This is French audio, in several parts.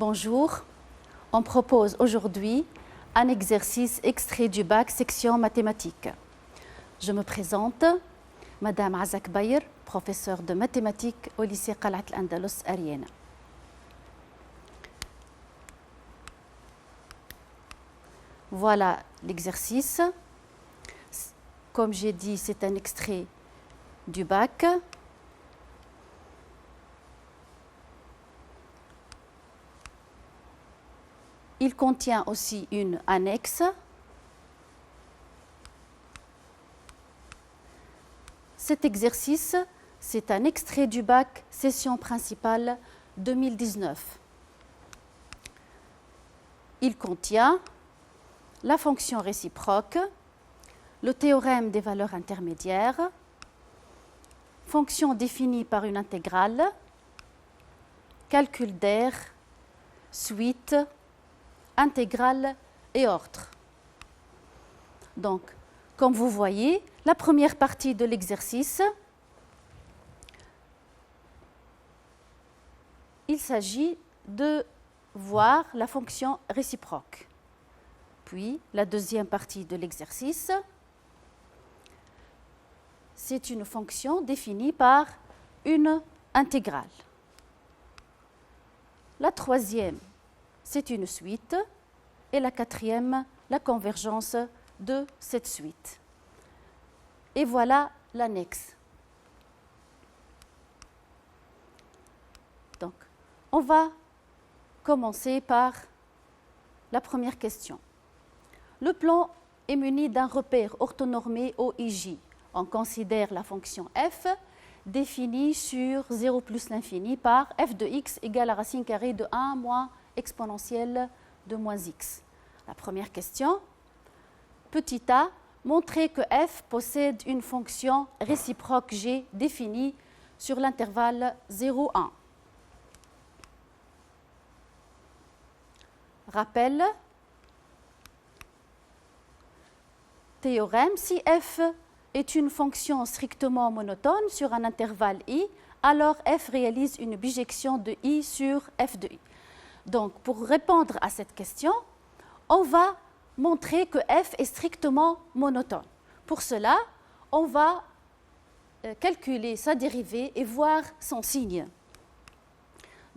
Bonjour, on propose aujourd'hui un exercice extrait du bac section mathématiques. Je me présente, Madame Azak Bayer, professeure de mathématiques au lycée Qalat al-Andalus Ariana. Voilà l'exercice. Comme j'ai dit, c'est un extrait du bac. Il contient aussi une annexe. Cet exercice, c'est un extrait du bac session principale 2019. Il contient la fonction réciproque, le théorème des valeurs intermédiaires, fonction définie par une intégrale, calcul d'air, suite, intégrale et ordre. Donc, comme vous voyez, la première partie de l'exercice, il s'agit de voir la fonction réciproque. Puis, la deuxième partie de l'exercice, c'est une fonction définie par une intégrale. La troisième, c'est une suite. Et la quatrième, la convergence de cette suite. Et voilà l'annexe. Donc, on va commencer par la première question. Le plan est muni d'un repère orthonormé OIJ. On considère la fonction f définie sur 0 plus l'infini par f de x égale à racine carrée de 1 moins exponentielle de moins x. La première question, petit a, montrer que f possède une fonction réciproque g définie sur l'intervalle 0, 1. Rappel, théorème, si f est une fonction strictement monotone sur un intervalle i, alors f réalise une bijection de i sur f de i. Donc, pour répondre à cette question, on va montrer que f est strictement monotone. Pour cela, on va calculer sa dérivée et voir son signe.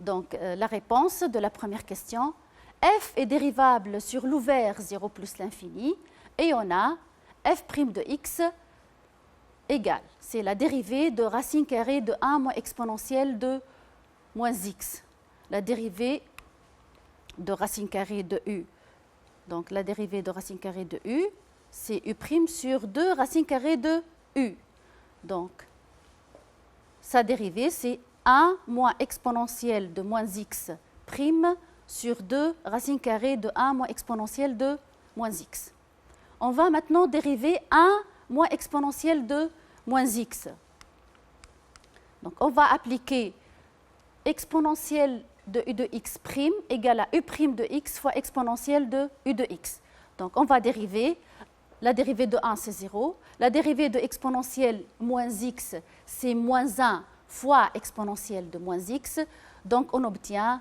Donc, la réponse de la première question, f est dérivable sur l'ouvert 0 plus l'infini et on a f' de x égale. C'est la dérivée de racine carrée de 1 moins exponentielle de moins x. La dérivée de racine carrée de u. Donc, la dérivée de racine carrée de u, c'est u' sur 2 racine carrée de u. Donc, sa dérivée, c'est 1 moins exponentielle de moins x' sur 2 racine carrée de 1 moins exponentielle de moins x. On va maintenant dériver 1 moins exponentielle de moins x. Donc, on va appliquer exponentielle de u de x' égale à u' de x fois exponentielle de u de x. Donc, on va dériver. La dérivée de 1, c'est 0. La dérivée de exponentielle moins x, c'est moins 1 fois exponentielle de moins x. Donc, on obtient,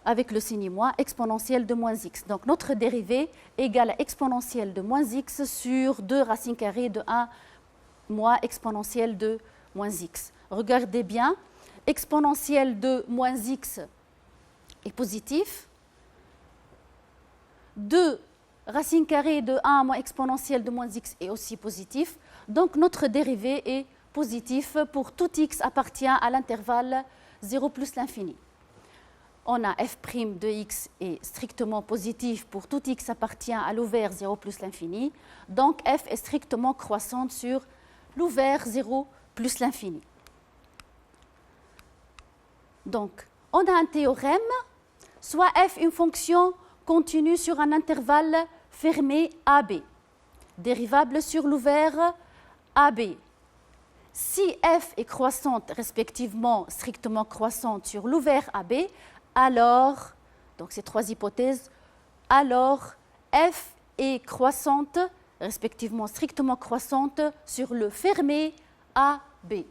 avec le signe moins, exponentielle de moins x. Donc, notre dérivée égale à exponentielle de moins x sur 2 racine carrée de 1 moins exponentielle de moins x. Regardez bien, exponentielle de moins x est positif. 2 racine carrée de 1 moins exponentielle de moins x est aussi positif. Donc, notre dérivée est positif pour tout x appartient à l'intervalle 0 plus l'infini. On a f' de x est strictement positif pour tout x appartient à l'ouvert 0 plus l'infini. Donc, f est strictement croissante sur l'ouvert 0 plus l'infini. Donc, on a un théorème, soit f une fonction continue sur un intervalle fermé AB, dérivable sur l'ouvert AB. Si f est croissante, respectivement strictement croissante sur l'ouvert AB, alors, donc ces trois hypothèses, alors f est croissante, respectivement strictement croissante sur le fermé AB.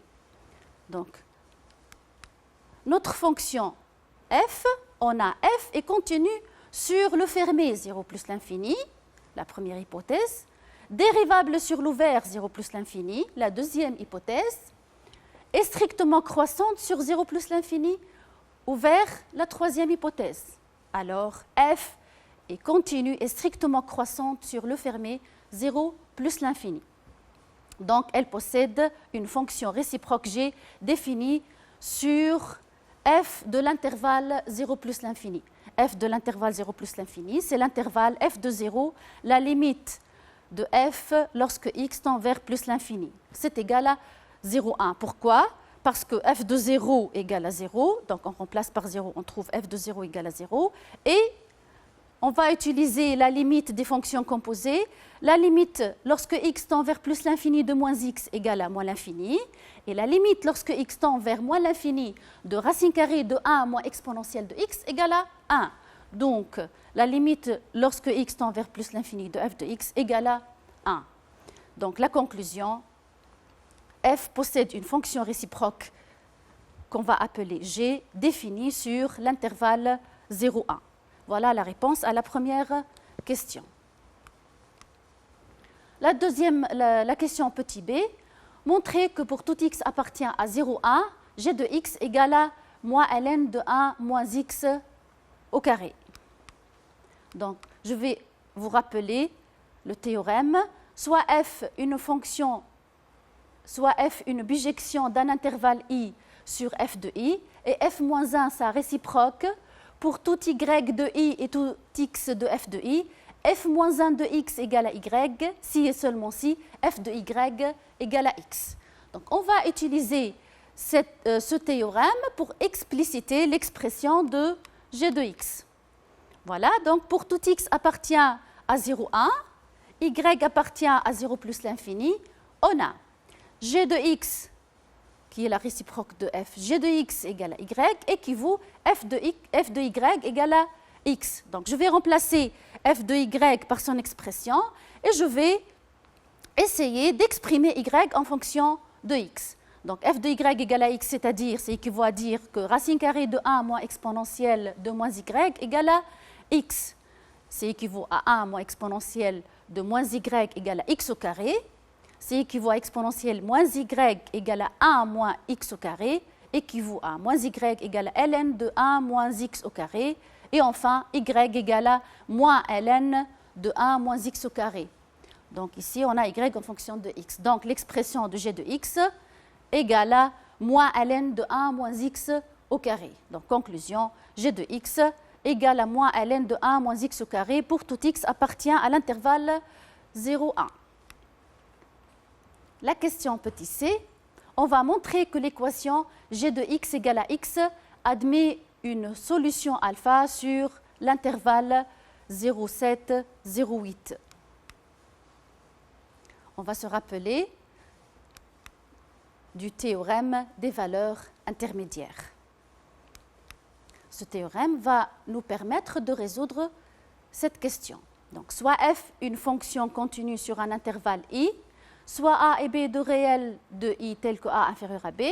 Donc, notre fonction f on a f est continu sur le fermé 0 plus l'infini, la première hypothèse, dérivable sur l'ouvert 0 plus l'infini, la deuxième hypothèse, et strictement croissante sur 0 plus l'infini, ouvert, la troisième hypothèse. Alors, f est continue et strictement croissante sur le fermé 0 plus l'infini. Donc, elle possède une fonction réciproque g définie sur f de l'intervalle 0 plus l'infini. F de l'intervalle 0 plus l'infini, c'est l'intervalle f de 0, la limite de f lorsque x tend vers plus l'infini. C'est égal à 0,1. Pourquoi? Parce que f de 0 égale à 0, donc on remplace par 0, on trouve f de 0 égale à 0, et on va utiliser la limite des fonctions composées. La limite lorsque x tend vers plus l'infini de moins x égale à moins l'infini, et la limite lorsque x tend vers moins l'infini de racine carrée de 1 moins exponentielle de x égale à 1. Donc, la limite lorsque x tend vers plus l'infini de f de x égale à 1. Donc, la conclusion, f possède une fonction réciproque qu'on va appeler g, définie sur l'intervalle 0,1. Voilà la réponse à la première question. La deuxième, la question petit b, montrer que pour tout x appartient à 0,1, g de x égale à moins ln de 1 moins x au carré. Donc, je vais vous rappeler le théorème. Soit f une fonction, soit f une bijection d'un intervalle i sur f de i, et f moins 1 sa réciproque pour tout y de i et tout x de f de i, f moins 1 de x égale à y, si et seulement si f de y égale à x. Donc, on va utiliser ce théorème pour expliciter l'expression de g de x. Voilà, donc pour tout x appartient à 0,1, y appartient à 0 plus l'infini, on a g de x, qui est la réciproque de f, g de x égale à y, équivaut f de y égale à x. Donc, je vais remplacer f de y par son expression et je vais essayer d'exprimer y en fonction de x. Donc, f de y égale à x, c'est-à-dire, c'est équivaut à dire que racine carrée de 1 moins exponentielle de moins y égale à x. C'est équivaut à 1 moins exponentielle de moins y égale à x au carré. C'est équivaut à exponentielle moins y égale à 1 moins x au carré, équivaut à moins y égale à ln de 1 moins x au carré, et enfin y égale à moins ln de 1 moins x au carré. Donc ici, on a y en fonction de x. Donc l'expression de g de x égale à moins ln de 1 moins x au carré. Donc conclusion, g de x égale à moins ln de 1 moins x au carré pour tout x appartient à l'intervalle 0,1. La question petit c, on va montrer que l'équation g de x égale à x admet une solution alpha sur l'intervalle 0,7, 0,8. On va se rappeler du théorème des valeurs intermédiaires. Ce théorème va nous permettre de résoudre cette question. Donc, soit f une fonction continue sur un intervalle i, soit a et b de réels de i tel que a inférieur à b,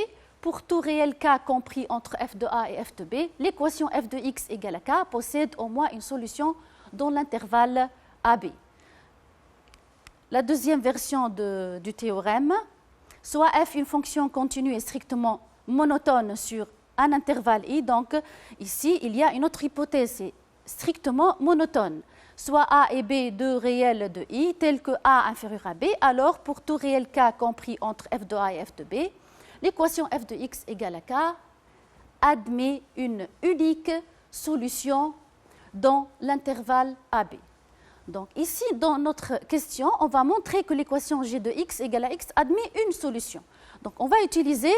pour tout réel k compris entre f de a et f de b, l'équation f de x égale à k possède au moins une solution dans l'intervalle ab. La deuxième version du théorème, soit f une fonction continue et strictement monotone sur un intervalle i, donc ici il y a une autre hypothèse, c'est strictement monotone. Soit a et b deux réels de i tels que a inférieur à b, alors pour tout réel k compris entre f de a et f de b, l'équation f de x égale à k admet une unique solution dans l'intervalle ab. Donc ici, dans notre question, on va montrer que l'équation g de x égale à x admet une solution. Donc on va utiliser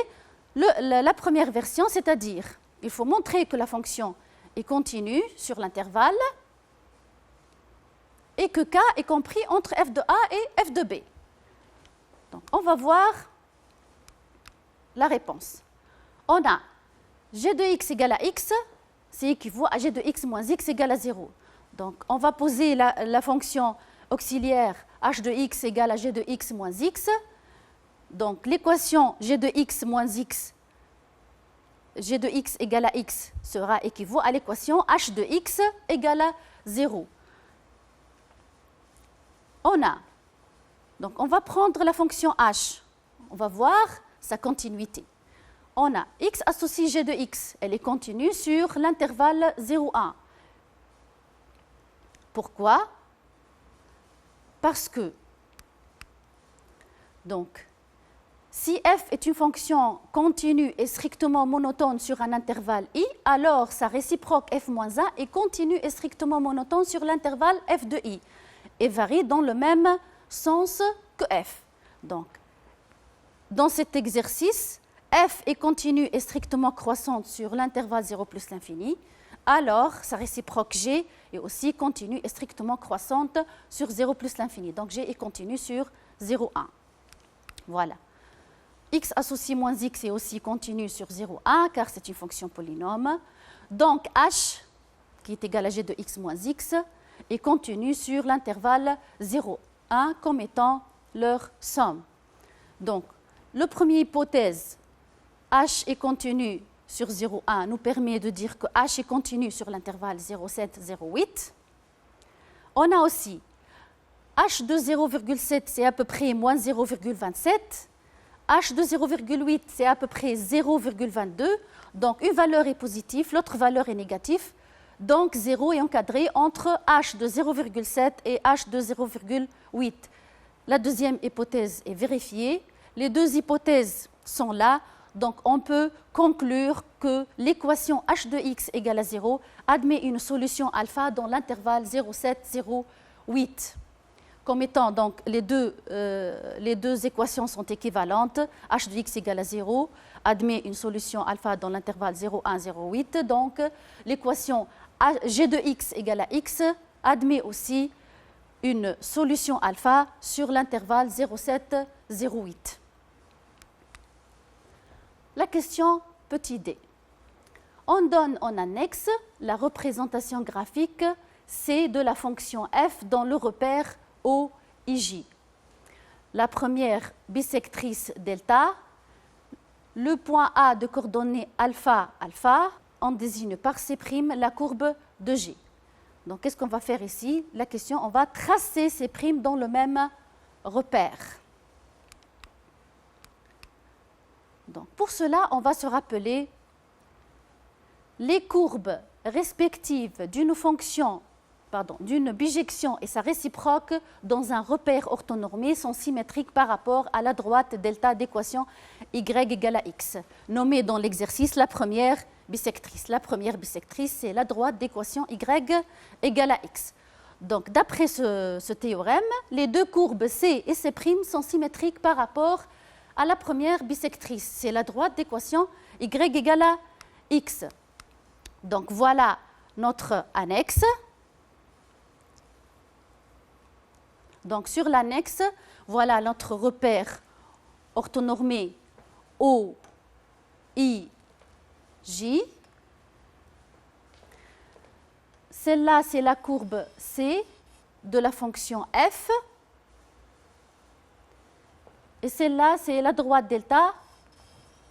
la première version, c'est-à-dire il faut montrer que la fonction est continue sur l'intervalle et que k est compris entre f de a et f de b. Donc on va voir la réponse. On a g de x égale à x, c'est équivaut à g de x moins x égale à 0. Donc on va poser la fonction auxiliaire h de x égale à g de x moins x. Donc l'équation g de x moins x g de x égale à x sera équivaut à l'équation h de x égale à 0. Donc on va prendre la fonction h. On va voir sa continuité. On a x associe g de x. Elle est continue sur l'intervalle 0,1. Pourquoi? Parce que, donc, si f est une fonction continue et strictement monotone sur un intervalle i, alors sa réciproque f-1 est continue et strictement monotone sur l'intervalle f de i et varie dans le même sens que f. Donc, dans cet exercice, f est continue et strictement croissante sur l'intervalle 0 plus l'infini, alors sa réciproque g est aussi continue et strictement croissante sur 0 plus l'infini. Donc g est continue sur 0,1. Voilà. X associé moins x est aussi continue sur 0,1 car c'est une fonction polynôme. Donc h, qui est égal à g de x moins x, est continue sur l'intervalle 0,1 comme étant leur somme. Donc, la première hypothèse, h est continue sur 0,1 nous permet de dire que h est continue sur l'intervalle 0,7, 0,8. On a aussi h de 0,7, c'est à peu près moins 0,27. H de 0,8, c'est à peu près 0,22. Donc, une valeur est positive, l'autre valeur est négative. Donc, 0 est encadré entre h de 0,7 et h de 0,8. La deuxième hypothèse est vérifiée. Les deux hypothèses sont là. Donc, on peut conclure que l'équation h de x égale à 0 admet une solution alpha dans l'intervalle 0,7, 0,8. Comme étant, donc, les deux équations sont équivalentes, h de x égale à 0 admet une solution alpha dans l'intervalle 0,1, 0,8. Donc, l'équation g de x égale à x admet aussi une solution alpha sur l'intervalle 0,7, 0,8. La question petit d. On donne en annexe la représentation graphique C de la fonction f dans le repère OIJ. La première bisectrice delta, le point A de coordonnées alpha, alpha, on désigne par C' la courbe de G. Donc, qu'est-ce qu'on va faire ici? La question, on va tracer ces primes dans le même repère. Donc, pour cela, on va se rappeler les courbes respectives d'une fonction, d'une bijection et sa réciproque dans un repère orthonormé sont symétriques par rapport à la droite delta d'équation y égale à x, nommée dans l'exercice la première bisectrice. La première bisectrice, c'est la droite d'équation y égale à x. Donc, d'après ce théorème, les deux courbes C et C' sont symétriques par rapport à la première bisectrice. C'est la droite d'équation y égale à x. Donc, voilà notre annexe. Donc, sur l'annexe, voilà notre repère orthonormé O, I, J. Celle-là, c'est la courbe C de la fonction f. Et celle-là, c'est la droite delta,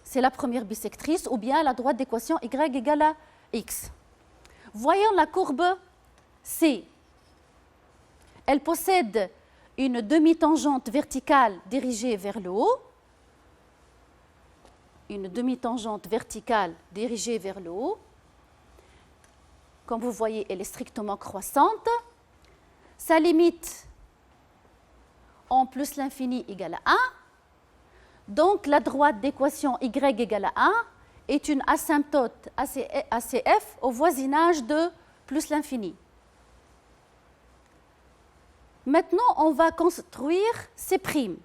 c'est la première bisectrice, ou bien la droite d'équation y égale à x. Voyons la courbe C. Elle possède une demi-tangente verticale dirigée vers le haut. Une demi-tangente verticale dirigée vers le haut. Comme vous voyez, elle est strictement croissante. Sa limite en plus l'infini égale à 1. Donc, la droite d'équation y égale à 1 est une asymptote ACF au voisinage de plus l'infini. Maintenant, on va construire ces primes.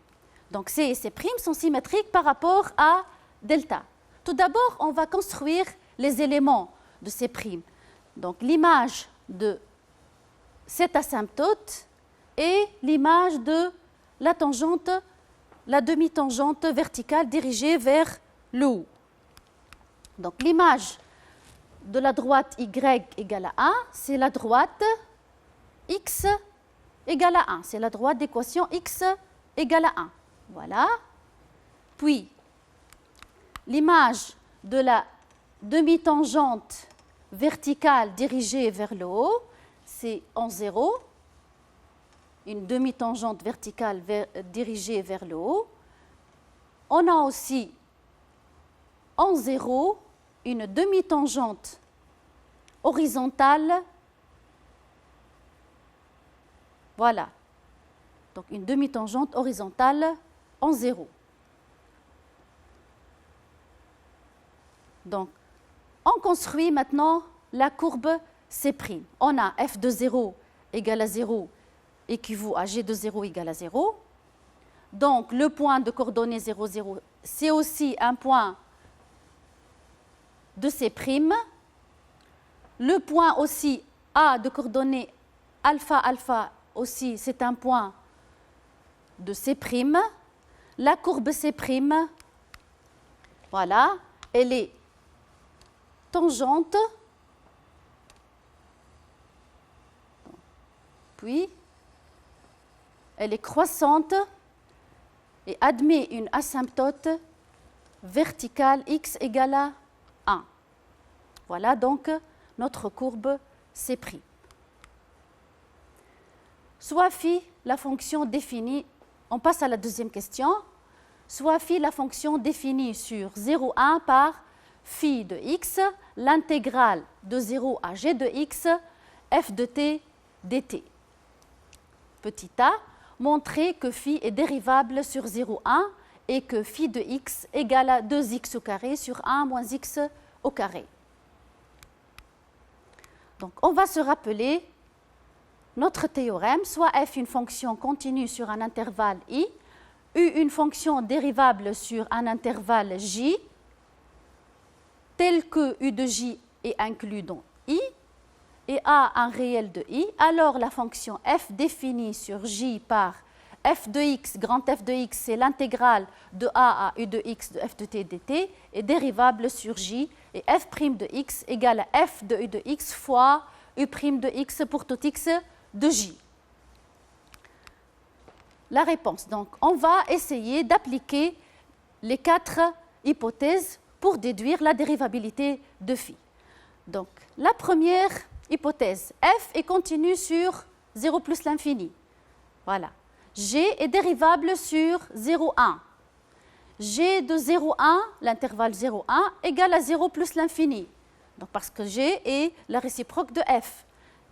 Donc, C et ces primes sont symétriques par rapport à delta. Tout d'abord, on va construire les éléments de ces primes. Donc, l'image de cette asymptote et l'image de la tangente, la demi-tangente verticale dirigée vers le haut. Donc, l'image de la droite y égale à 1, c'est la droite x égale à 1. C'est la droite d'équation x égale à 1. Voilà. Puis, l'image de la demi-tangente verticale dirigée vers le haut, c'est en 0. Une demi-tangente verticale dirigée vers le haut. On a aussi en 0 une demi-tangente horizontale. Voilà. Donc une demi-tangente horizontale en 0. Donc, on construit maintenant la courbe C'. On a f de 0 égale à 0 équivaut à g de 0 égale à 0. Donc, le point de coordonnées 0, 0, c'est aussi un point de C'. Le point aussi A de coordonnées alpha, alpha aussi, c'est un point de C'. La courbe C', voilà, elle est tangente, puis elle est croissante et admet une asymptote verticale x égale à 1. Voilà donc notre courbe C'. Soit phi la fonction définie, on passe à la deuxième question, soit phi la fonction définie sur 0, 1 par phi de x, l'intégrale de 0 à g de x, f de t dt. Petit a, montrer que phi est dérivable sur 0, 1 et que phi de x égale à 2x au carré sur 1 moins x au carré. Donc, on va se rappeler notre théorème, soit f une fonction continue sur un intervalle i, u une fonction dérivable sur un intervalle j, tel que u de j est inclus dans i, et a un réel de i, alors la fonction f définie sur j par f de x, grand f de x, c'est l'intégrale de a à u de x de f de t dt, est dérivable sur j, et f' de x égale à f de u de x fois u' de x pour tout x de j. La réponse, donc, on va essayer d'appliquer les 4 hypothèses pour déduire la dérivabilité de phi. Donc, la première hypothèse, f est continue sur 0 plus l'infini. Voilà. G est dérivable sur 0, 1. G de 0, 1, l'intervalle 0, 1, égale à 0 plus l'infini. Donc, parce que G est la réciproque de f.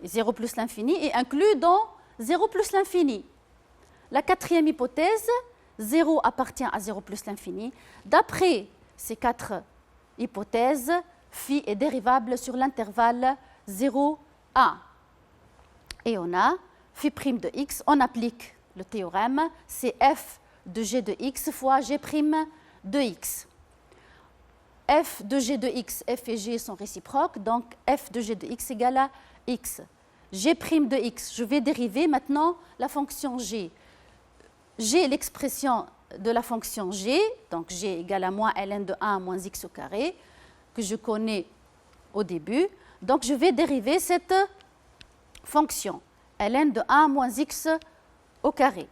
Et 0 plus l'infini est inclus dans 0 plus l'infini. La quatrième hypothèse, 0 appartient à 0 plus l'infini. D'après ces 4 hypothèses, phi est dérivable sur l'intervalle 0, 1. Et on a phi' de x, on applique le théorème, c'est f de g de x fois g' de x. F de g de x, f et g sont réciproques, donc f de g de x égale à x. G' de x, je vais dériver maintenant la fonction g. G est l'expression de la fonction g, donc g égale à moins ln de 1 moins x au carré, que je connais au début. Donc je vais dériver cette fonction, ln de 1 moins x au carré.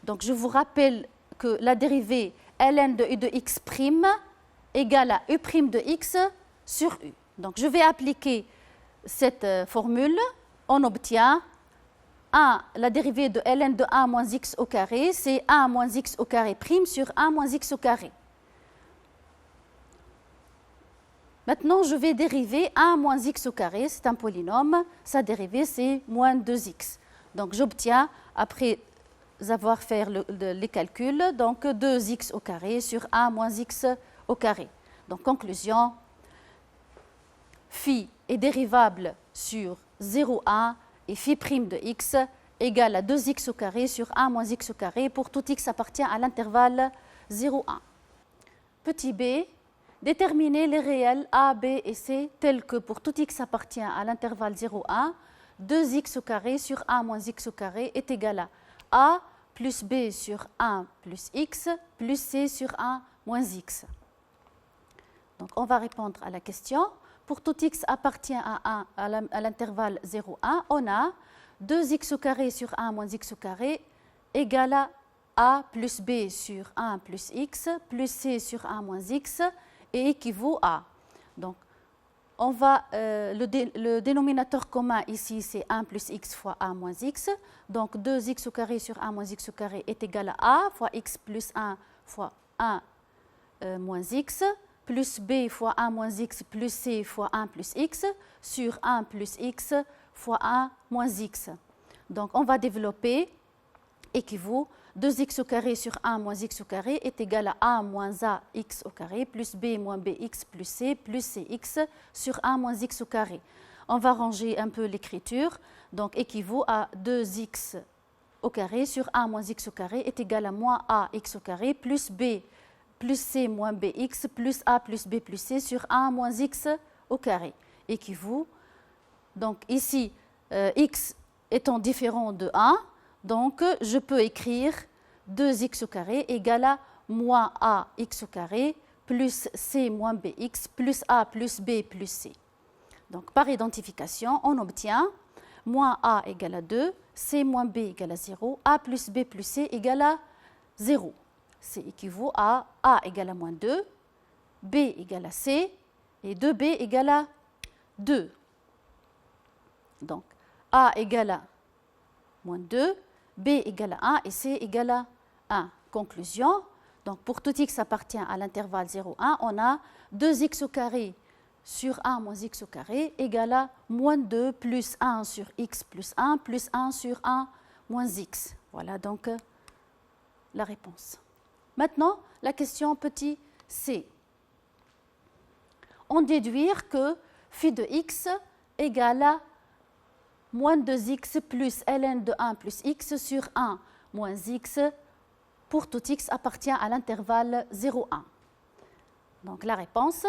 Donc je vous rappelle que la dérivée ln de u de x' égale à u' de x sur u. Donc je vais appliquer cette formule, on obtient 1, la dérivée de ln de 1 moins x au carré, c'est 1 moins x au carré prime sur 1 moins x au carré. Maintenant, je vais dériver 1 moins x au carré, c'est un polynôme, sa dérivée c'est moins 2x. Donc j'obtiens, après avoir fait les calculs, donc 2x au carré sur 1 moins x au carré. Donc conclusion, phi est dérivable sur 0, 1 et phi' de x égale à 2x au carré sur 1 moins x au carré pour tout x appartient à l'intervalle 0, 1. Petit b, déterminer les réels a, b et c tels que pour tout x appartient à l'intervalle 0, 1, 2x au carré sur 1 moins x au carré est égal à a plus b sur 1 plus x plus c sur 1 moins x. Donc on va répondre à la question. Pour tout x appartient à 1 à l'intervalle 0, 1, on a 2x au carré sur 1 moins x au carré égale à a plus b sur 1 plus x plus c sur 1 moins x et équivaut à. Donc on va, le dénominateur commun ici, c'est 1 plus x fois a moins x. Donc 2x au carré sur a moins x au carré est égal à a fois x plus 1 fois 1 moins x, plus b fois 1 moins x plus c fois 1 plus x, sur 1 plus x fois 1 moins x. Donc on va développer équivaut 2x au carré sur 1 moins x au carré est égal à a moins a x au carré plus b moins bx plus c cx sur 1 moins x au carré. On va ranger un peu l'écriture. Donc équivaut à 2x au carré sur 1 moins x au carré est égal à moins a x au carré plus b plus c moins bx plus a plus b plus c sur 1 moins x au carré. Équivaut. Donc ici, x étant différent de 1, donc je peux écrire 2x au carré égale à moins a x au carré plus c moins bx plus a plus b plus c. Donc par identification, on obtient moins a égale à 2, c moins b égale à 0, a plus b plus c égale à 0. C'est équivaut à a égale à moins 2, b égale à c et 2b égale à 2. Donc a égale à moins 2, b égale à 1 et c égale à 1. Conclusion, donc pour tout x appartient à l'intervalle 0, 1, on a 2x au carré sur 1 moins x au carré égale à moins 2 plus 1 sur x plus 1 sur 1 moins x. Voilà donc la réponse. Maintenant, la question petit c. On déduire que phi de x égale à moins 2x plus ln de 1 plus x sur 1 moins x pour tout x appartient à l'intervalle 0, 1. Donc la réponse,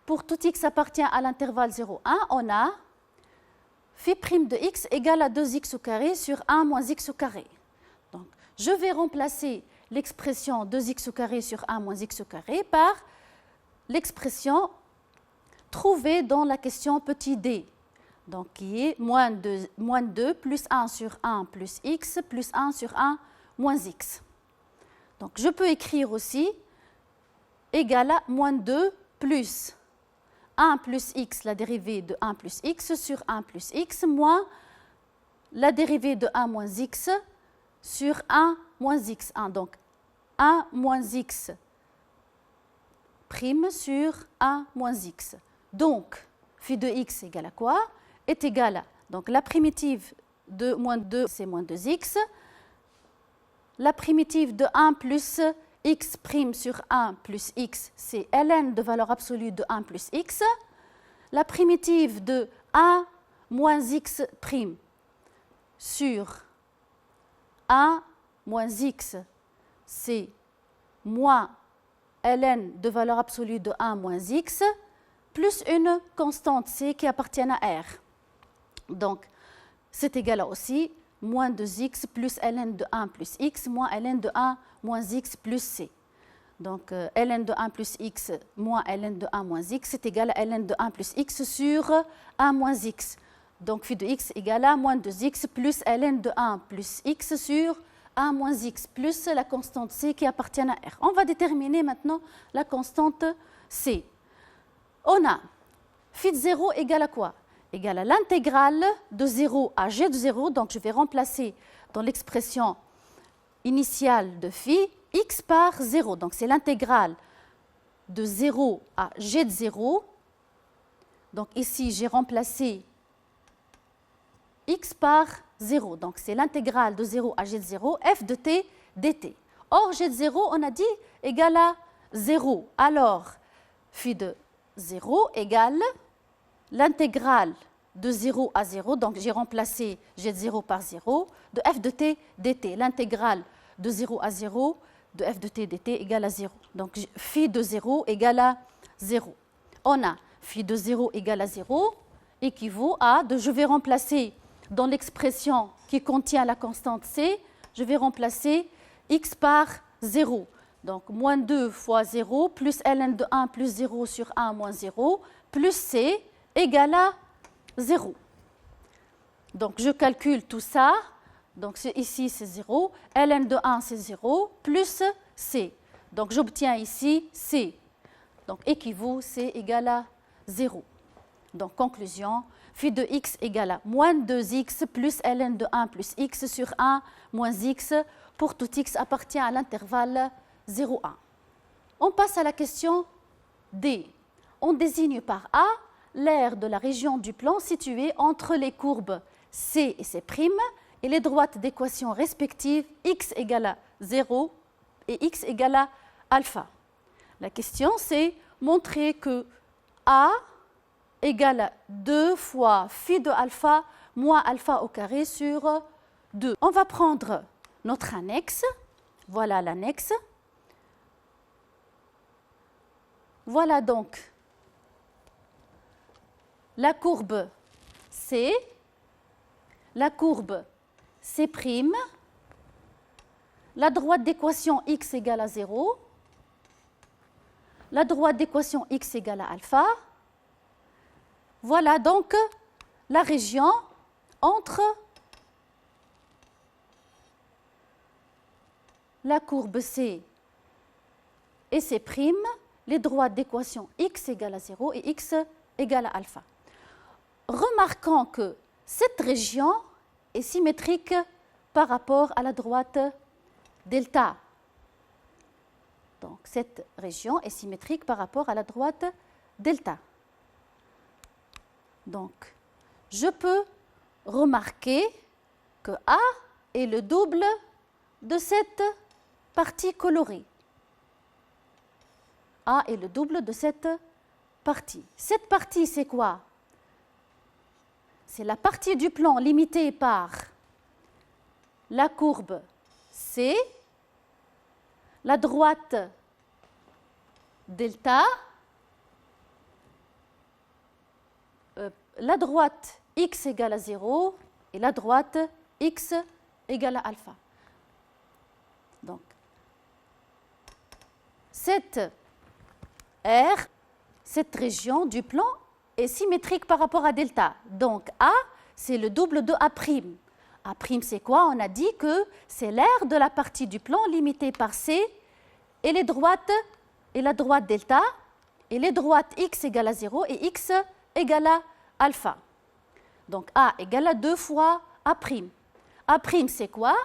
pour tout x appartient à l'intervalle 0, 1, on a phi' de x égale à 2x au carré sur 1 moins x au carré. Donc je vais remplacer l'expression 2x au carré sur 1 moins x au carré par l'expression trouvée dans la question petit d. Donc qui est moins 2 plus 1 sur 1 plus x plus 1 sur 1 moins x. Donc je peux écrire aussi égal à moins 2 plus 1 plus x, la dérivée de 1 plus x sur 1 plus x, moins la dérivée de 1 moins x sur 1 moins x1. Donc 1 moins x prime sur 1 moins x. Donc phi de x égale à quoi? Est égal à, donc la primitive de moins 2, c'est moins 2x. La primitive de 1 plus x' sur 1 plus x, c'est ln de valeur absolue de 1 plus x. La primitive de 1 moins x' sur 1 moins x, c'est moins ln de valeur absolue de 1 moins x, plus une constante c qui appartient à R. Donc, c'est égal à aussi moins 2x plus ln de 1 plus x moins ln de 1 moins x plus c. Donc, ln de 1 plus x moins ln de 1 moins x, c'est égal à ln de 1 plus x sur 1 moins x. Donc, phi de x égale à moins 2x plus ln de 1 plus x sur 1 moins x plus la constante c qui appartient à R. On va déterminer maintenant la constante c. On a phi de 0 égale à quoi? Égale à l'intégrale de 0 à g de 0. Donc, je vais remplacer dans l'expression initiale de phi x par 0. Donc, c'est l'intégrale de 0 à g de 0. Donc, ici, j'ai remplacé x par 0. Donc, c'est l'intégrale de 0 à g de 0, f de t dt. Or, g de 0, on a dit égale à 0. Alors, phi de 0 égale l'intégrale de 0 à 0, donc j'ai remplacé g de 0 par 0, de f de t dt. L'intégrale de 0 à 0 de f de t dt égale à 0. Donc phi de 0 égale à 0. On a phi de 0 égale à 0 équivaut à, je vais remplacer dans l'expression qui contient la constante c, je vais remplacer x par 0. Donc moins 2 fois 0 plus ln de 1 plus 0 sur 1 moins 0 plus c égale à 0. Donc je calcule tout ça. Donc ici c'est 0. ln de 1 c'est 0 plus c. Donc j'obtiens ici c. Donc équivaut c égale à 0. Donc, conclusion, phi de x égale à moins 2x plus ln de 1 plus x sur 1 moins x pour tout x appartient à l'intervalle 0, 1. On passe à la question D. On désigne par A l'aire de la région du plan située entre les courbes C et C' et les droites d'équation respectives x égale à 0 et x égale à alpha. La question, c'est montrer que A égale à 2 fois phi de alpha moins alpha au carré sur 2. On va prendre notre annexe. Voilà l'annexe. Voilà donc la courbe C, la courbe C', la droite d'équation x égale à 0, la droite d'équation x égale à alpha. Voilà donc la région entre la courbe C et C', les droites d'équation x égale à 0 et x égale à alpha. Remarquons que cette région est symétrique par rapport à la droite delta. Donc, cette région est symétrique par rapport à la droite delta. Donc, je peux remarquer que A est le double de cette partie colorée. A est le double de cette partie. Cette partie, c'est quoi? C'est la partie du plan limitée par la courbe C, la droite delta, la droite x égale à 0 et la droite x égale à alpha. Donc, cette R, cette région du plan est symétrique par rapport à delta. Donc, A, c'est le double de A'. A', c'est quoi? On a dit que c'est l'aire de la partie du plan limitée par C et les droites et la droite delta et les droites x égale à 0 et x égale à alpha. Donc, A égale à 2 fois A'. A', c'est quoi?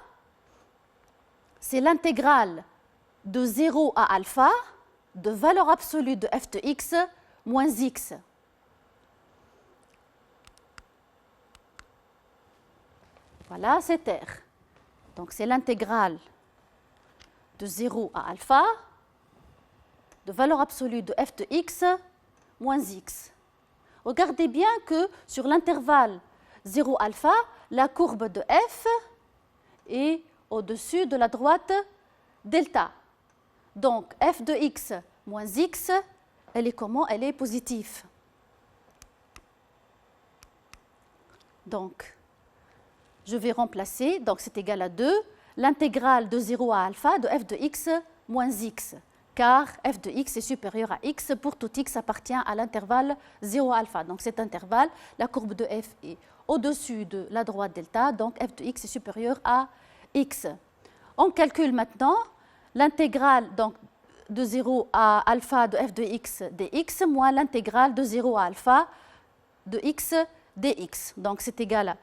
C'est l'intégrale de 0 à alpha de valeur absolue de f de x moins x. Voilà, c'est R. Donc, c'est l'intégrale de 0 à alpha de valeur absolue de f de x moins x. Regardez bien que sur l'intervalle 0 alpha, la courbe de f est au-dessus de la droite delta. Donc, f de x moins x, elle est comment? Elle est positive. Donc, je vais remplacer, donc c'est égal à 2, l'intégrale de 0 à alpha de f de x moins x, car f de x est supérieur à x pour tout x appartient à l'intervalle 0 à alpha. Donc cet intervalle, la courbe de f est au-dessus de la droite delta, donc f de x est supérieur à x. On calcule maintenant l'intégrale de 0 à alpha de f de x dx moins l'intégrale de 0 à alpha de x dx. Donc c'est égal à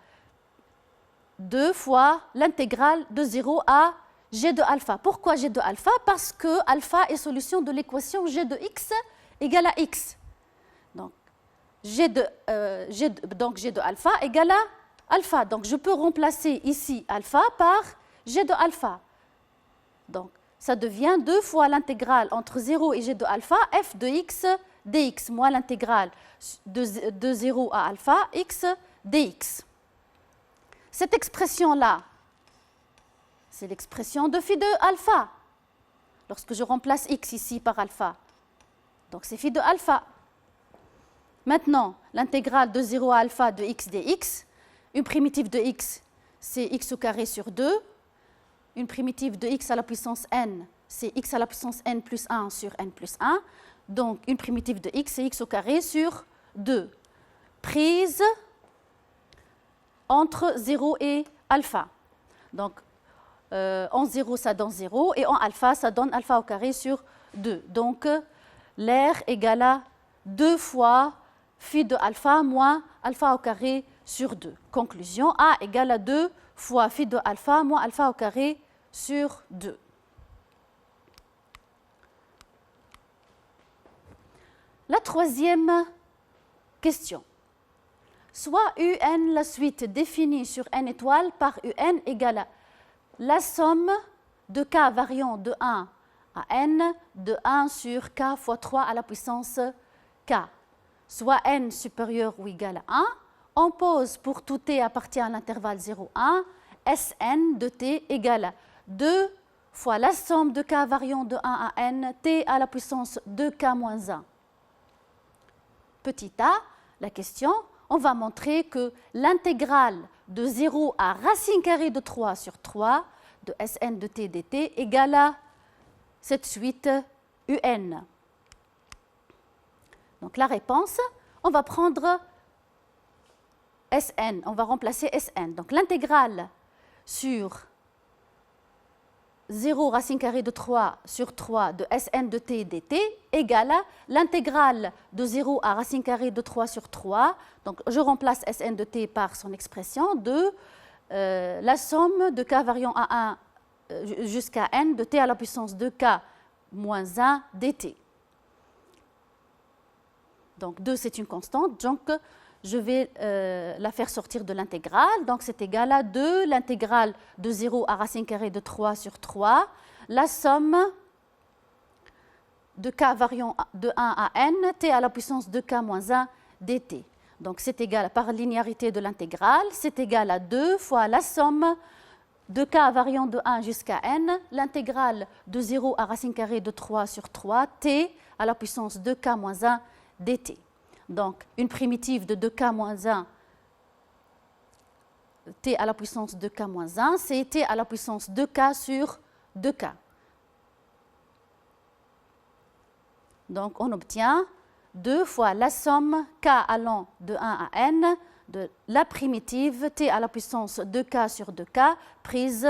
2 fois l'intégrale de 0 à g de alpha. Pourquoi g de alpha? Parce que alpha est solution de l'équation g de x égale à x. Donc g de alpha égale à alpha. Donc je peux remplacer ici alpha par g de alpha. Donc ça devient 2 fois l'intégrale entre 0 et g de alpha f de x dx moins l'intégrale de 0 à alpha x dx. Cette expression-là, c'est l'expression de phi de alpha, lorsque je remplace x ici par alpha. Donc c'est phi de alpha. Maintenant, l'intégrale de 0 à alpha de x dx, une primitive de x, c'est x au carré sur 2. Une primitive de x à la puissance n, c'est x à la puissance n plus 1 sur n plus 1. Donc une primitive de x, c'est x au carré sur 2. Prise entre 0 et alpha. Donc, en 0, ça donne 0, et en alpha, ça donne alpha au carré sur 2. Donc, l'aire égale à 2 fois phi de alpha moins alpha au carré sur 2. Conclusion, A égale à 2 fois phi de alpha moins alpha au carré sur 2. La troisième question. Soit UN, la suite définie sur n étoiles par UN égale à la somme de k variant de 1 à n de 1 sur k fois 3 à la puissance k, soit n supérieur ou égal à 1, on pose pour tout t appartient à l'intervalle 0,1, Sn de t égale à 2 fois la somme de k variant de 1 à n, t à la puissance 2k moins 1. Petit a, la question, on va montrer que l'intégrale de 0 à racine carrée de 3 sur 3 de Sn de t dt égale à cette suite UN. Donc la réponse, on va prendre Sn, on va remplacer Sn. Donc l'intégrale sur 0 racine carrée de 3 sur 3 de Sn de t dt égale à l'intégrale de 0 à racine carrée de 3 sur 3. Donc je remplace Sn de t par son expression de la somme de k variant à 1 jusqu'à n de t à la puissance 2k moins 1 dt. Donc 2 c'est une constante, donc je vais la faire sortir de l'intégrale. Donc c'est égal à 2, l'intégrale de 0 à racine carrée de 3 sur 3, la somme de k variant de 1 à n, t à la puissance 2k moins 1 dt. Donc c'est égal, par linéarité de l'intégrale, c'est égal à 2 fois la somme de k variant de 1 jusqu'à n, l'intégrale de 0 à racine carrée de 3 sur 3, t à la puissance 2k moins 1 dt. Donc, une primitive de 2k moins 1, t à la puissance 2k moins 1, c'est t à la puissance 2k sur 2k. Donc, on obtient 2 fois la somme k allant de 1 à n de la primitive t à la puissance 2k sur 2k prise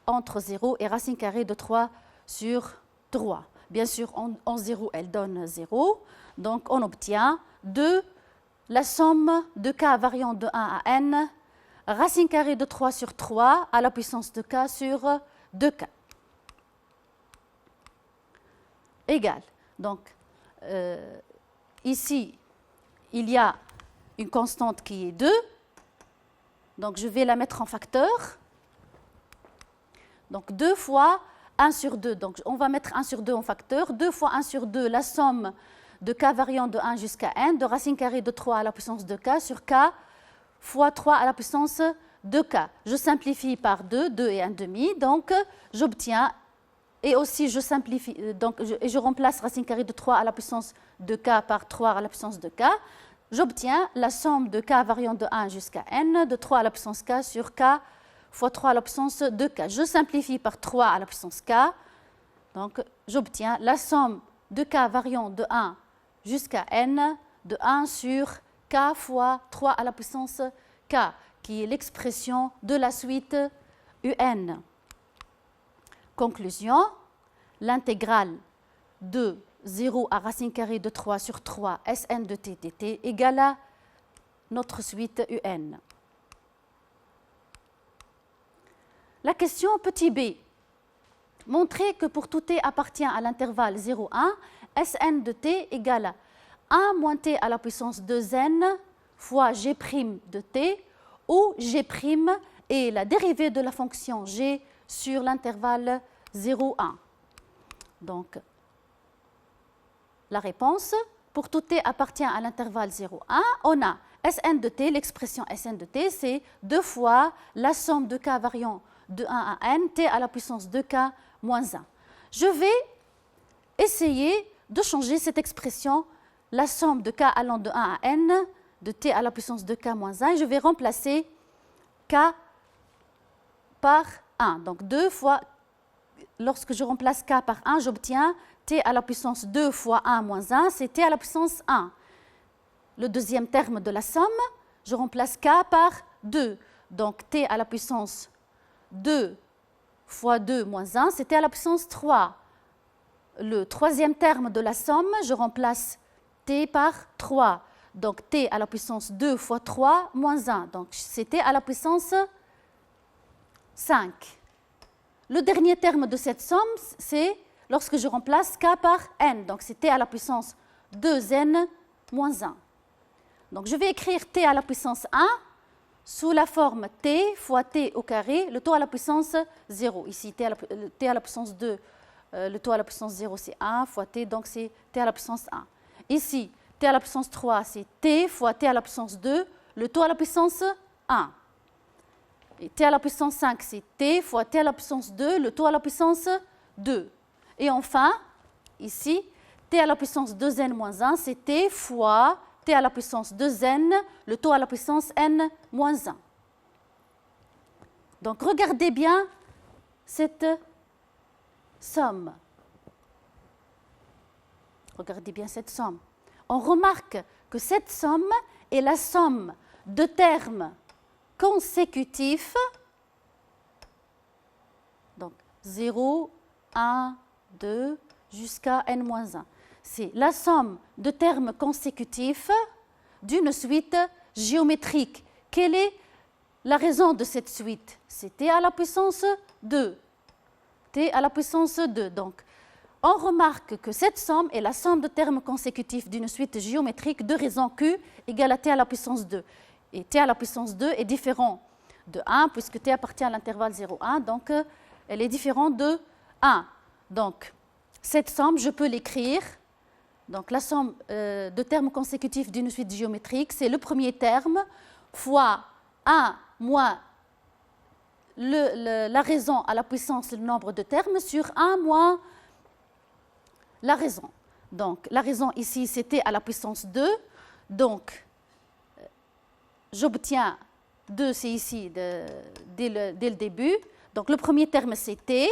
entre 0 et racine carrée de 3 sur 3. Bien sûr, en 0, elle donne 0. Donc, on obtient 2 la somme de k variant de 1 à n, racine carrée de 3 sur 3 à la puissance de k sur 2k. Égal. Donc, ici, il y a une constante qui est 2. Donc, je vais la mettre en facteur. Donc, 2 fois 1 sur 2. Donc, on va mettre 1 sur 2 en facteur. 2 fois 1 sur 2, la somme de k variant de 1 jusqu'à n, de racine carrée de 3 à la puissance de k sur k fois 3 à la puissance de k. Je simplifie par 2, 2 et 1 demi. Donc, j'obtiens, et aussi je simplifie, et je remplace racine carrée de 3 à la puissance de k par 3 à la puissance de k. J'obtiens la somme de k variant de 1 jusqu'à n, de 3 à la puissance k sur k fois 3 à la puissance de k. Je simplifie par 3 à la puissance k. Donc, j'obtiens la somme de k variant de 1 jusqu'à n de 1 sur k fois 3 à la puissance k, qui est l'expression de la suite UN. Conclusion, l'intégrale de 0 à racine carrée de 3 sur 3 Sn de t dt égale à notre suite UN. La question petit b. Montrer que pour tout t appartient à l'intervalle 0,1, Sn de t égale à 1 moins t à la puissance 2n fois g' de t, où g' est la dérivée de la fonction g sur l'intervalle 0,1. Donc, la réponse, pour tout t appartient à l'intervalle 0,1, on a Sn de t, l'expression Sn de t, c'est 2 fois la somme de k variant de 1 à n, t à la puissance 2k moins 1. Je vais essayer de changer cette expression, la somme de k allant de 1 à n, de t à la puissance 2k moins 1, et je vais remplacer k par 1. Donc 2 fois, lorsque je remplace k par 1, j'obtiens t à la puissance 2 fois 1 moins 1, c'est t à la puissance 1. Le deuxième terme de la somme, je remplace k par 2. Donc t à la puissance 2 fois 2 moins 1, c'est t à la puissance 3. Le troisième terme de la somme, je remplace t par 3. Donc t à la puissance 2 fois 3 moins 1. Donc c'est t à la puissance 5. Le dernier terme de cette somme, c'est lorsque je remplace k par n. Donc c'est t à la puissance 2n moins 1. Donc je vais écrire t à la puissance 1 sous la forme t fois t au carré, le taux à la puissance 0. Ici, t à la puissance 2, le taux à la puissance 0, c'est 1 fois t, donc c'est t à la puissance 1. Ici, t à la puissance 3, c'est t fois t à la puissance 2, le taux à la puissance 1. Et t à la puissance 5, c'est t fois t à la puissance 2, le taux à la puissance 2. Et enfin, ici, t à la puissance 2n moins 1, c'est t fois t à la puissance 2n, le taux à la puissance n moins 1. Donc, regardez bien cette somme. Regardez bien cette somme. On remarque que cette somme est la somme de termes consécutifs, donc 0, 1, 2, jusqu'à n-1. C'est la somme de termes consécutifs d'une suite géométrique. Quelle est la raison de cette suite? C'est t à la puissance 2. T à la puissance 2. Donc, on remarque que cette somme est la somme de termes consécutifs d'une suite géométrique de raison q égale à t à la puissance 2. Et t à la puissance 2 est différent de 1 puisque t appartient à l'intervalle 0,1. Donc, elle est différente de 1. Donc, cette somme, je peux l'écrire. Donc, la somme de termes consécutifs d'une suite géométrique, c'est le premier terme fois 1 moins la raison à la puissance, le nombre de termes, sur 1 moins la raison. Donc, la raison ici, c'est t à la puissance 2. Donc, j'obtiens 2, c'est ici, dès le début. Donc, le premier terme, c'est t,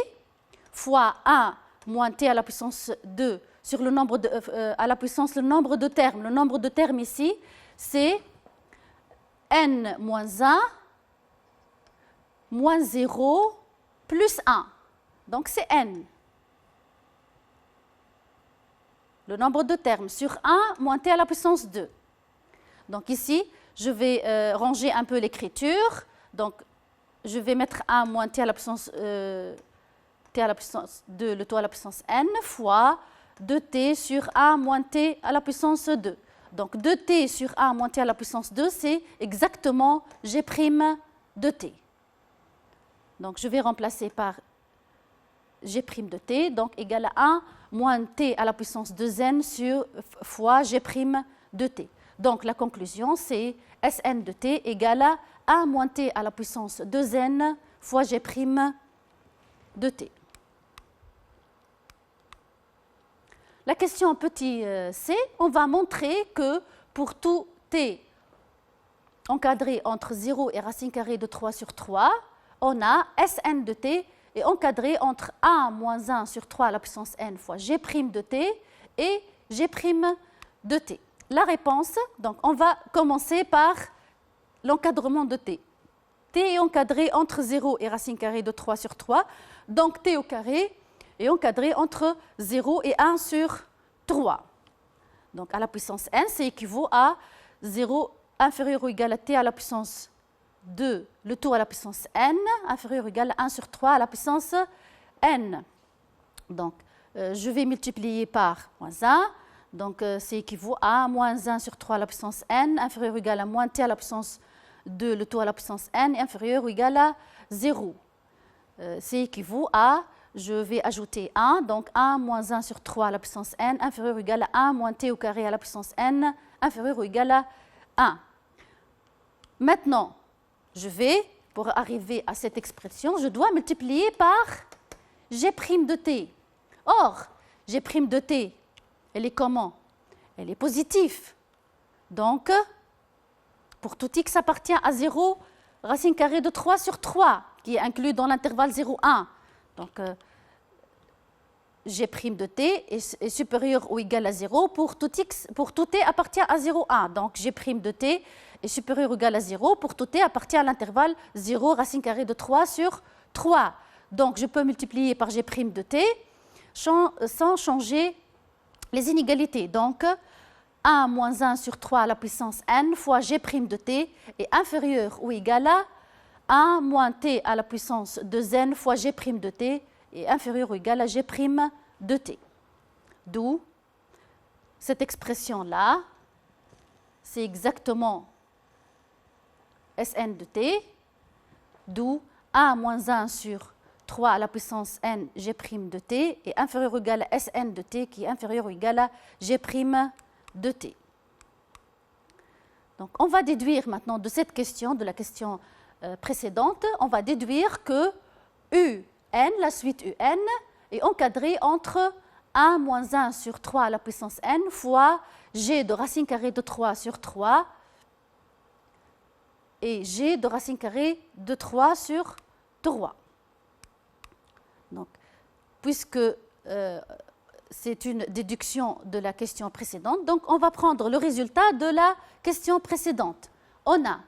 fois 1 moins t à la puissance 2 sur le nombre à la puissance le nombre de termes. Le nombre de termes ici, c'est n moins 1 moins 0 plus 1. Donc, c'est n. Le nombre de termes sur 1 moins t à la puissance 2. Donc, ici, je vais ranger un peu l'écriture. Donc, je vais mettre 1 moins t à la puissance t à la puissance 2, le taux à la puissance n, fois 2t sur 1 moins t à la puissance 2. Donc 2t sur 1 moins t à la puissance 2, c'est exactement g' de t. Donc je vais remplacer par g' de t, donc égal à 1 moins t à la puissance 2n fois g' de t. Donc la conclusion, c'est Sn de t égale à 1 moins t à la puissance 2n fois g' de t. La question petit c, on va montrer que pour tout t encadré entre 0 et racine carrée de 3 sur 3, on a Sn de t est encadré entre 1 moins 1 sur 3 à la puissance n fois g' de t et g' de t. La réponse, donc on va commencer par l'encadrement de t. T est encadré entre 0 et racine carrée de 3 sur 3, donc t au carré est encadré entre 0 et 1 sur 3. Donc à la puissance n, c'est équivaut à 0 inférieur ou égal à t à la puissance 2, le taux à la puissance n, inférieur ou égal à 1 sur 3 à la puissance n. Donc je vais multiplier par moins 1, donc c'est équivaut à moins 1 sur 3 à la puissance n, inférieur ou égal à moins t à la puissance 2, le taux à la puissance n, inférieur ou égal à 0. C'est équivaut à, je vais ajouter 1, donc 1 moins 1 sur 3 à la puissance n, inférieur ou égal à 1 moins t au carré à la puissance n, inférieur ou égal à 1. Maintenant, je vais, pour arriver à cette expression, je dois multiplier par g' de t. Or, g' de t, elle est comment? Elle est positive. Donc, pour tout x appartient à 0, racine carrée de 3 sur 3, qui est inclus dans l'intervalle 0,1. Donc, g' de t est supérieur ou égal à 0 pour tout t appartient à 0,1. Donc, g' de t est supérieur ou égal à 0 pour tout t appartient à l'intervalle 0, racine carrée de 3 sur 3. Donc, je peux multiplier par g' de t sans changer les inégalités. Donc, 1 moins 1 sur 3 à la puissance n fois g' de t est inférieur ou égal à 1 moins t à la puissance 2n fois g' de t est inférieur ou égal à g' de t. D'où cette expression-là, c'est exactement Sn de t, d'où 1 moins 1 sur 3 à la puissance n g' de t est inférieur ou égal à Sn de t qui est inférieur ou égal à g' de t. Donc on va déduire maintenant de cette question, de la question précédente, on va déduire que un, la suite un, est encadrée entre 1 moins 1 sur 3 à la puissance n fois g de racine carrée de 3 sur 3 et g de racine carrée de 3 sur 3. Donc, puisque c'est une déduction de la question précédente, donc on va prendre le résultat de la question précédente. On a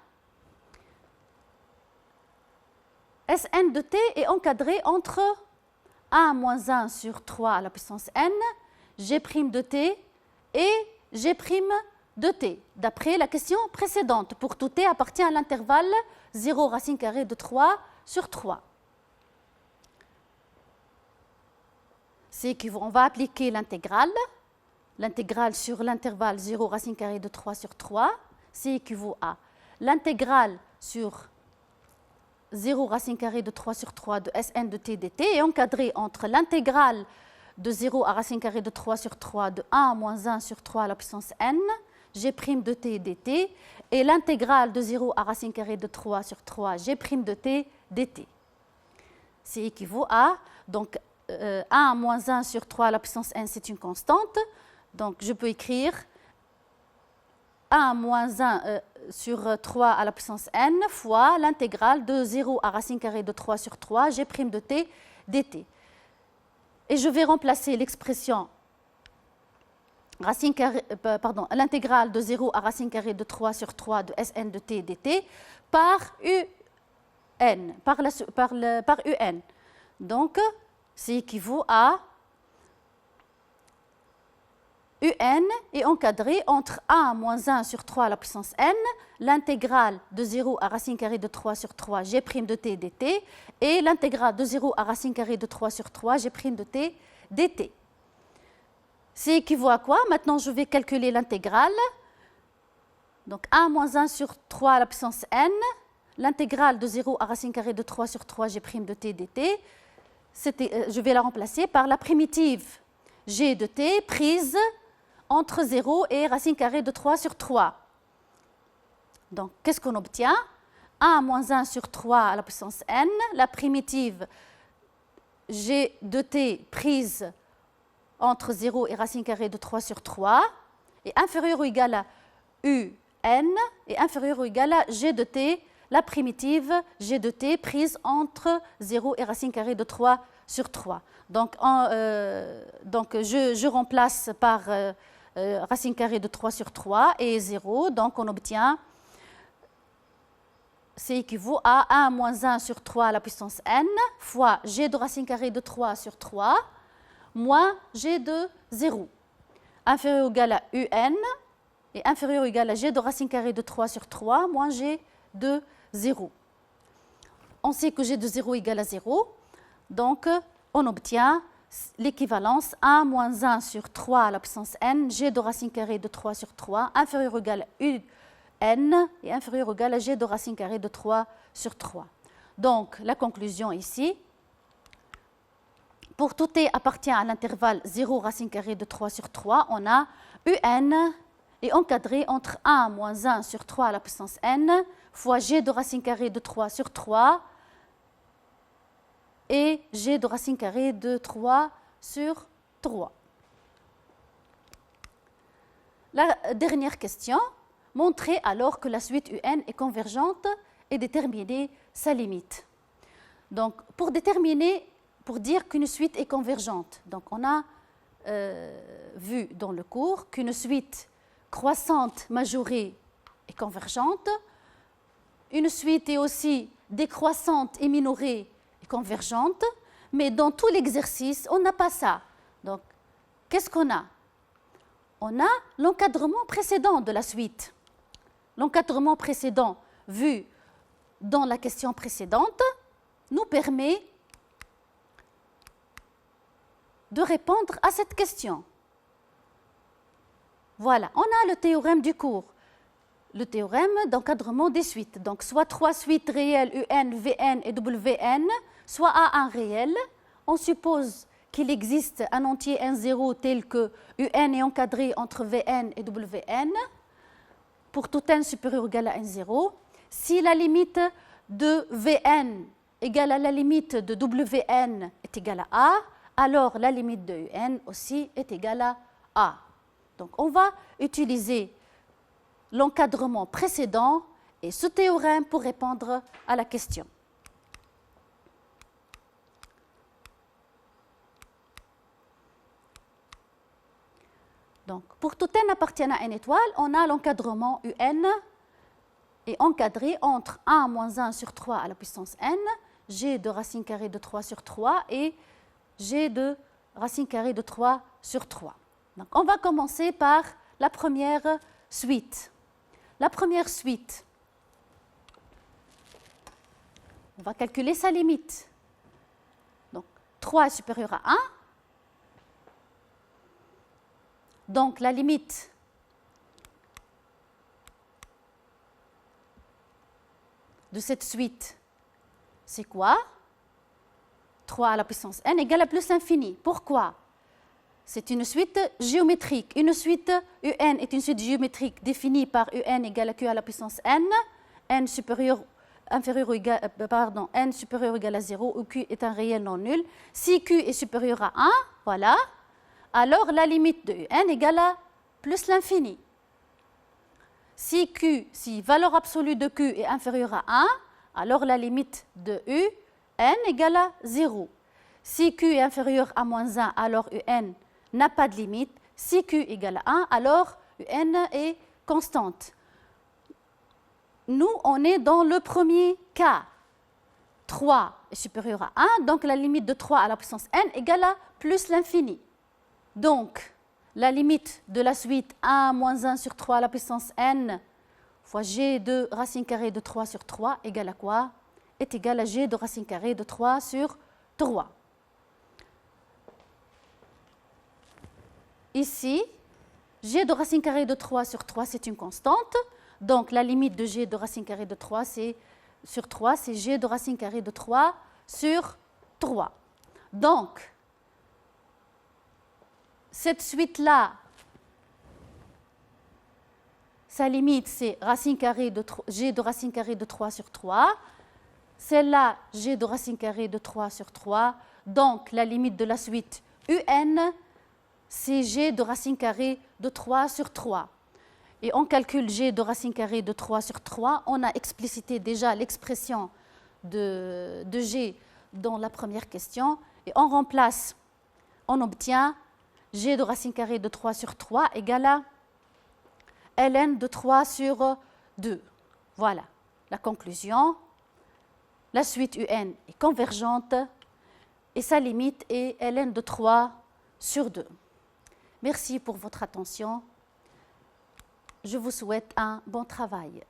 Sn de t est encadré entre 1 moins 1 sur 3 à la puissance n, g' de t et g' de t, d'après la question précédente, pour tout t appartient à l'intervalle 0 racine carrée de 3 sur 3. C'est qu'on va appliquer l'intégrale sur l'intervalle 0 racine carrée de 3 sur 3, c'est équivaut à l'intégrale sur 0 racine carrée de 3 sur 3 de Sn de t dt est encadré entre l'intégrale de 0 à racine carrée de 3 sur 3 de 1 moins 1 sur 3 à la puissance n, g' de t dt, et l'intégrale de 0 à racine carrée de 3 sur 3 g' de t dt. C'est équivaut à, donc 1 moins 1 sur 3 à la puissance n, c'est une constante, donc je peux écrire 1 moins 1 sur 3 à la puissance n fois l'intégrale de 0 à racine carrée de 3 sur 3 g' de t dt. Et je vais remplacer l'expression l'intégrale de 0 à racine carrée de 3 sur 3 de Sn de t dt par un. Donc, c'est équivaut à un est encadré entre 1 moins 1 sur 3 à la puissance n, l'intégrale de 0 à racine carrée de 3 sur 3 g' de t dt, et l'intégrale de 0 à racine carrée de 3 sur 3 g' de t dt. C'est équivaut à quoi? Maintenant, je vais calculer l'intégrale. Donc 1 moins 1 sur 3 à la puissance n, l'intégrale de 0 à racine carrée de 3 sur 3 g' de t dt, je vais la remplacer par la primitive g de t prise entre 0 et racine carrée de 3 sur 3. Donc, qu'est-ce qu'on obtient? 1 moins 1 sur 3 à la puissance n, la primitive g de t prise entre 0 et racine carrée de 3 sur 3 est inférieur ou égal à un est inférieur ou égal à g de t, la primitive g de t prise entre 0 et racine carrée de 3 sur 3. Donc, je remplace par racine carrée de 3 sur 3 et 0. Donc, on obtient, c'est équivaut à 1 moins 1 sur 3 à la puissance n fois g de racine carrée de 3 sur 3 moins g de 0. Inférieur ou égal à un et inférieur ou égal à g de racine carrée de 3 sur 3 moins g de 0. On sait que g de 0 égale à 0. Donc, on obtient l'équivalence 1 moins 1 sur 3 à la puissance n, g de racine carrée de 3 sur 3, inférieur ou égal à un et inférieur ou égal à g de racine carrée de 3 sur 3. Donc, la conclusion ici, pour tout t appartient à l'intervalle 0 racine carrée de 3 sur 3, on a un est encadré entre 1 moins 1 sur 3 à la puissance n fois g de racine carrée de 3 sur 3 et g de racine carrée de 3 sur 3. La dernière question, montrer alors que la suite un est convergente et déterminer sa limite. Donc, pour dire qu'une suite est convergente, donc on a vu dans le cours qu'une suite croissante majorée est convergente, une suite est aussi décroissante et minorée est convergente, mais dans tout l'exercice, on n'a pas ça. Donc, qu'est-ce qu'on a? on a l'encadrement précédent de la suite. L'encadrement précédent vu dans la question précédente nous permet de répondre à cette question. Voilà, on a le théorème du cours, le théorème d'encadrement des suites. Donc, soit 3 suites réelles UN, Vn et Wn, soit A1 réel. On suppose qu'il existe un entier N0 tel que UN est encadré entre Vn et Wn pour tout n supérieur ou égal à N0. Si la limite de Vn égale à la limite de Wn est égale à A, alors la limite de UN aussi est égale à A. Donc, on va utiliser l'encadrement précédent et ce théorème pour répondre à la question. Donc, pour tout n appartenant à n étoile, on a l'encadrement UN est encadré entre 1 moins 1 sur 3 à la puissance n, g de racine carrée de 3 sur 3 et g de racine carrée de 3 sur 3. Donc, on va commencer par la première suite. La première suite, on va calculer sa limite. Donc, 3 est supérieur à 1. Donc, la limite de cette suite, c'est quoi? 3 à la puissance n égale à plus l'infini. Pourquoi? C'est une suite géométrique. Une suite UN est une suite géométrique définie par UN égale à Q à la puissance n, n supérieur ou égal à 0, où Q est un réel non nul. Si Q est supérieur à 1, voilà, alors la limite de UN égale à plus l'infini. Si valeur absolue de Q est inférieure à 1, alors la limite de UN égale à 0. Si Q est inférieur à moins 1, alors UN n'a pas de limite. Si Q égale à 1, alors UN est constante. Nous, on est dans le premier cas. 3 est supérieur à 1, donc la limite de 3 à la puissance n égale à plus l'infini. Donc, la limite de la suite 1 moins 1 sur 3 à la puissance n fois g de racine carrée de 3 sur 3 égale à quoi? Est égale à g de racine carrée de 3 sur 3. Ici, g de racine carrée de 3 sur 3, c'est une constante. Donc, la limite de g de racine carrée de 3 sur 3, c'est g de racine carrée de 3 sur 3. Donc, cette suite-là, sa limite, c'est g de racine carrée de 3 sur 3. Celle-là, g de racine carrée de 3 sur 3. Donc, la limite de la suite un, c'est g de racine carrée de 3 sur 3. Et on calcule g de racine carrée de 3 sur 3. On a explicité déjà l'expression de g dans la première question. Et on remplace, on obtient g de racine carrée de 3 sur 3 égale à ln de 3 sur 2. Voilà la conclusion. La suite UN est convergente et sa limite est ln de 3 sur 2. Merci pour votre attention. Je vous souhaite un bon travail.